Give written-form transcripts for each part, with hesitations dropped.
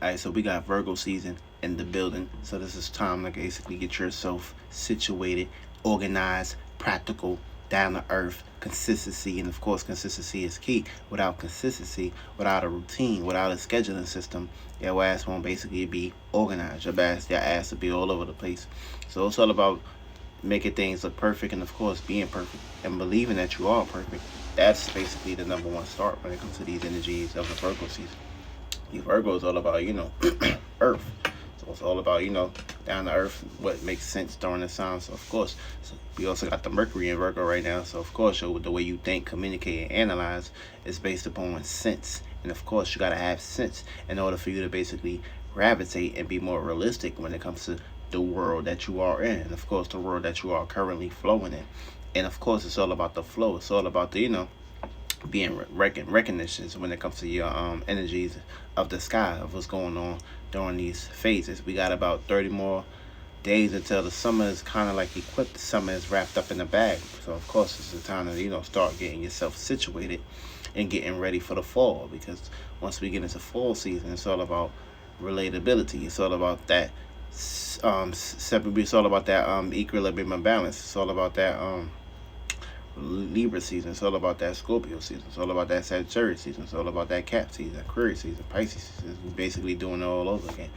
Alright, so we got Virgo season in the building. So this is time to basically get yourself situated, organized, practical, down to earth, consistency, and of course consistency is key. Without consistency, without a routine, without a scheduling system, your ass won't basically be organized. Your ass will be all over the place. So it's all about making things look perfect and of course being perfect and believing that you are perfect. That's basically the number one start when it comes to these energies of the Virgo season. Virgo is all about, earth. So it's all about, down to earth, what makes sense during this time. So of course, so we also got the Mercury in Virgo right now. So of course, the way you think, communicate, and analyze is based upon sense. And of course, you gotta have sense in order for you to basically gravitate and be more realistic when it comes to the world that you are in, and of course, the world that you are currently flowing in. And of course, it's all about the flow. It's all about the, being recognitions when it comes to your energies of the sky of what's going on during these phases. We got about 30 more days until the summer is kind of like equipped. The summer is wrapped up in the bag. So of course it's the time to start getting yourself situated and getting ready for the fall, because once we get into fall season, it's all about relatability. It's all about that separate. It's all about that equilibrium and balance. It's all about that Libra season. It's all about that Scorpio season. It's all about that Sagittarius season. It's all about that Cap season, Aquarius season, Pisces season. We're basically doing it all over again.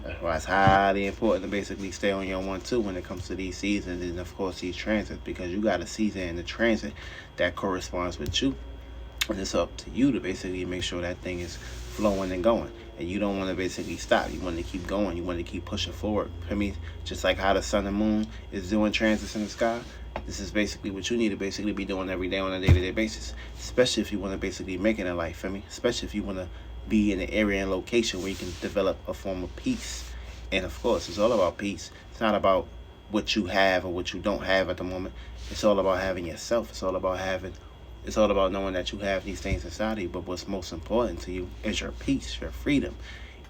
That's why it's highly important to basically stay on your 1-2 when it comes to these seasons and of course these transits, because you got a season in the transit that corresponds with you, and it's up to you to basically make sure that thing is flowing and going. And you don't want to basically stop. You want to keep going. You want to keep pushing forward. I mean, just like how the sun and moon is doing transits in the sky, this is basically what you need to basically be doing every day on a day-to-day basis, especially if you want to basically make it in life, especially if you want to be in an area and location where you can develop a form of peace. And of course, it's all about peace. It's not about what you have or what you don't have at the moment. It's all about having yourself. It's all about knowing that you have these things inside of you, but what's most important to you is your peace, your freedom,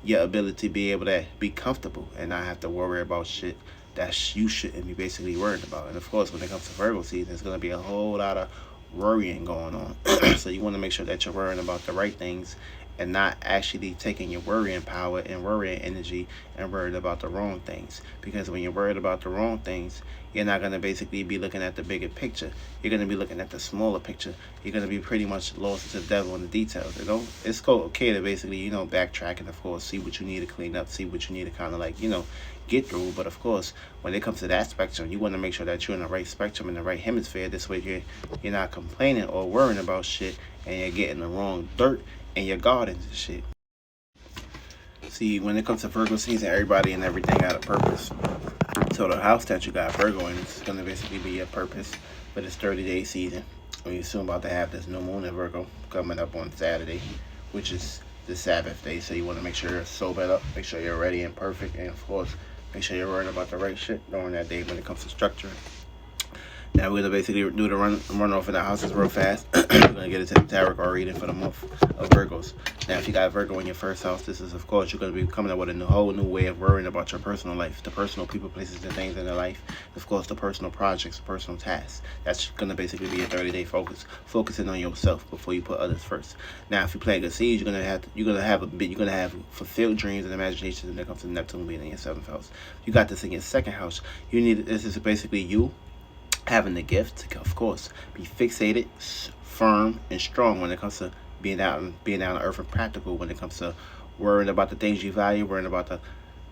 your ability to be able to be comfortable and not have to worry about shit that you shouldn't be basically worried about. And of course, when it comes to Virgo season, there's going to be a whole lot of worrying going on. So you want to make sure that you're worrying about the right things and not actually taking your worrying power and worrying energy and worried about the wrong things. Because when you're worried about the wrong things, you're not going to basically be looking at the bigger picture. You're going to be looking at the smaller picture. You're going to be pretty much lost to the devil in the details. It's okay to basically, backtrack and of course see what you need to clean up, see what you need to kind of like, get through. But of course, when it comes to that spectrum, you want to make sure that you're in the right spectrum, in the right hemisphere. This way you're not complaining or worrying about shit and you're getting the wrong dirt in your gardens and shit. See, when it comes to Virgo season, everybody and everything got a purpose. So the house that you got Virgo in is going to basically be your purpose for this 30-day season. We're soon about to have this new moon in Virgo coming up on Saturday, which is the Sabbath day. So you want to make sure you're sobered up, make sure you're ready and perfect, and of course, make sure you're worrying about the right shit during that day when it comes to structure. Now we're gonna basically do the run off in the houses real fast. We're gonna get into the tarot card reading for the month of Virgos. Now, if you got Virgo in your first house, this is of course you're gonna be coming up with a whole new way of worrying about your personal life, the personal people, places, and things in your life. Of course, the personal projects, the personal tasks. That's gonna basically be a 30-day focus, focusing on yourself before you put others first. Now, if you plant good seeds, you're gonna have fulfilled dreams and imaginations when it comes to Neptune being in your 7th house. You got this in your 2nd house. This is basically you having the gift to, of course, be fixated, firm, and strong when it comes to being out on earth and practical when it comes to worrying about the things you value, worrying about the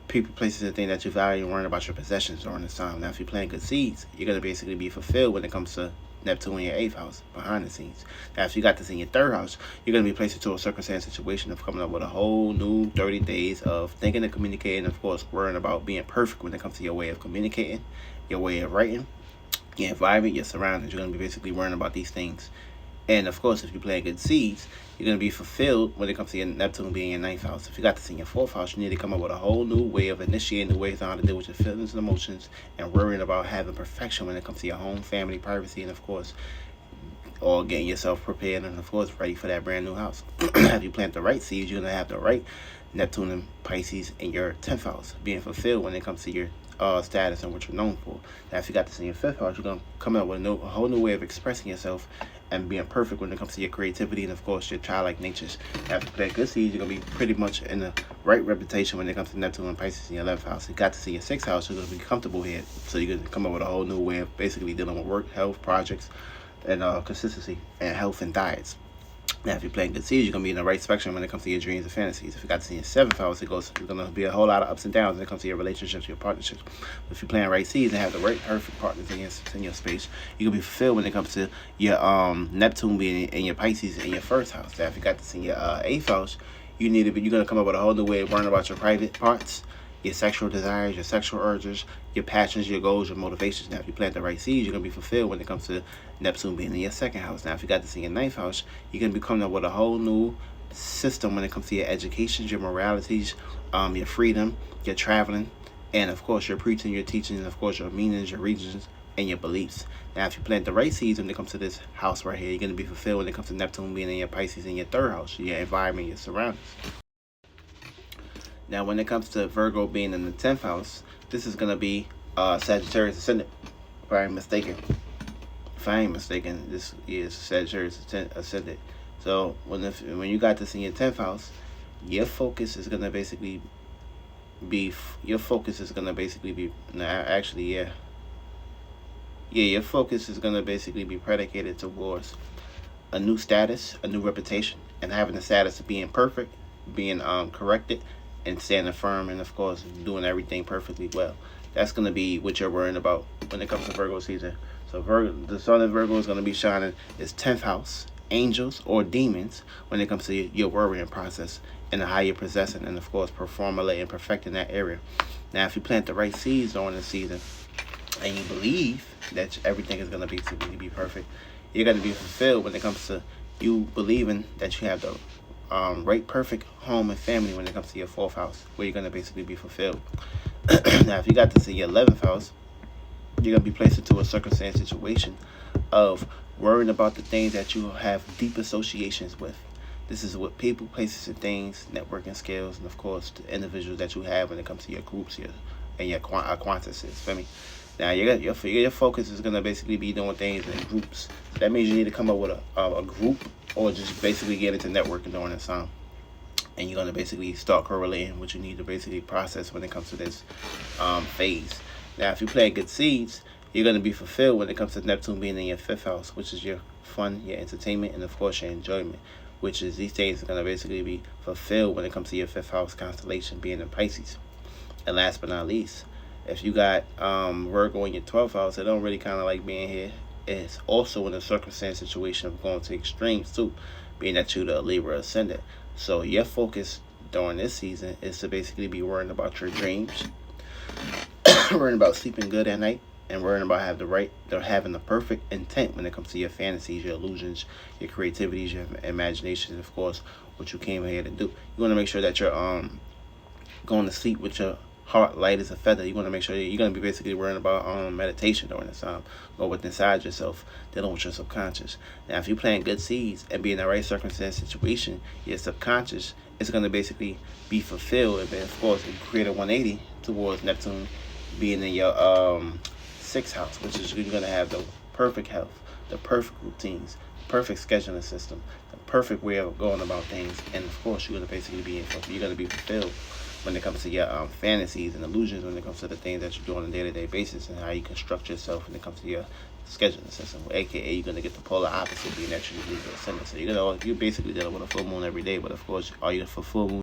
people, places, and things that you value, and worrying about your possessions during this time. Now, if you're planting good seeds, you're going to basically be fulfilled when it comes to Neptune in your 8th house, behind the scenes. Now, if you got this in your 3rd house, you're going to be placed into a circumstance situation of coming up with a whole new 30 days of thinking and communicating, of course, worrying about being perfect when it comes to your way of communicating, your way of writing, your environment, your surroundings. You're going to be basically worrying about these things. And of course, if you plant good seeds, you're going to be fulfilled when it comes to your Neptune being in your 9th house. If you got this in your 4th house, you need to come up with a whole new way of initiating the ways on how to deal with your feelings and emotions and worrying about having perfection when it comes to your home, family, privacy, and of course, all getting yourself prepared and of course ready for that brand new house. If you plant the right seeds, you're going to have the right Neptune and Pisces in your 10th house, being fulfilled when it comes to your status and what you're known for. Now, if you got this in your 5th house, you're going to come up with a whole new way of expressing yourself and being perfect when it comes to your creativity and, of course, your childlike natures. Now, if you play good seeds, you're going to be pretty much in the right reputation when it comes to Neptune and Pisces in your 11th house. You got to see your 6th house, you're going to be comfortable here. So you're going to come up with a whole new way of basically dealing with work, health, projects, and consistency, and health and diets. Now, if you're playing good seeds, you're going to be in the right spectrum when it comes to your dreams and fantasies. If you got to see your 7th house, there's going to be a whole lot of ups and downs when it comes to your relationships, your partnerships. But if you're playing right seeds and have the right perfect partners in your space, you're going to be fulfilled when it comes to your Neptune being in your Pisces in your 1st house. Now, if you got to see your 8th house, you're going to come up with a whole new way of worrying about your private parts, your sexual desires, your sexual urges, your passions, your goals, your motivations. Now, if you plant the right seeds, you're going to be fulfilled when it comes to Neptune being in your 2nd house. Now, if you got to see your 9th house, you're going to be coming up with a whole new system when it comes to your education, your moralities, your freedom, your traveling, and, of course, your preaching, your teaching, and, of course, your meanings, your regions, and your beliefs. Now, if you plant the right seeds when it comes to this house right here, you're going to be fulfilled when it comes to Neptune being in your Pisces in your 3rd house, your environment, your surroundings. Now, when it comes to Virgo being in the 10th house, this is going to be Sagittarius ascendant. If I ain't mistaken, this is Sagittarius ascendant. So when you got this in your 10th house, your focus is going to basically be your focus is going to basically be your focus is going to basically be predicated towards a new status, a new reputation, and having the status of being perfect, being corrected, and standing firm, and, of course, doing everything perfectly well. That's going to be what you're worrying about when it comes to Virgo season. So the sun of Virgo is going to be shining its 10th house, angels or demons, when it comes to your worrying process and how you're possessing and, of course, performing and perfecting that area. Now, if you plant the right seeds during the season and you believe that everything is going to be perfect, you're going to be fulfilled when it comes to you believing that you have the right perfect home and family when it comes to your 4th house, where you're going to basically be fulfilled. Now, if you got to see your 11th house, you're going to be placed into a circumstance situation of worrying about the things that you have deep associations with. This is what people, places, and things, networking skills, and, of course, the individuals that you have when it comes to your groups and your acquaintances. Feel me? Now, your focus is going to basically be doing things in groups. That means you need to come up with a group, or just basically get into networking during this time. And you're going to basically start correlating what you need to basically process when it comes to this phase. Now, if you plant good seeds, you're going to be fulfilled when it comes to Neptune being in your 5th house, which is your fun, your entertainment, and, of course, your enjoyment, which is these things are going to basically be fulfilled when it comes to your 5th house constellation being in Pisces. And last but not least, if you got Virgo in your 12th house, it don't really kind of like being here. It's also in a circumstance situation of going to extremes too, being that you're the Libra ascendant. So your focus during this season is to basically be worrying about your dreams, worrying about sleeping good at night, and worrying about having the perfect intent when it comes to your fantasies, your illusions, your creativities, your imaginations, of course, what you came here to do. You want to make sure that you're going to sleep with your heart light as a feather. You want to make sure you're going to be basically worrying about meditation during this time. Go within inside yourself, dealing with your subconscious. Now, if you're planting good seeds and be in the right circumstance situation, your subconscious is going to basically be fulfilled. And, of course, create a 180 towards Neptune being in your 6th house, which is you're going to have the perfect health, the perfect routines, perfect scheduling system, the perfect way of going about things. And, of course, you're going to basically be fulfilled when it comes to your fantasies and illusions, when it comes to the things that you do on a day-to-day basis and how you construct yourself when it comes to your scheduling system, aka you're going to get the polar opposite being that you leave the ascendant. So you're basically dealing with a full moon every day, but, of course, all you for full moon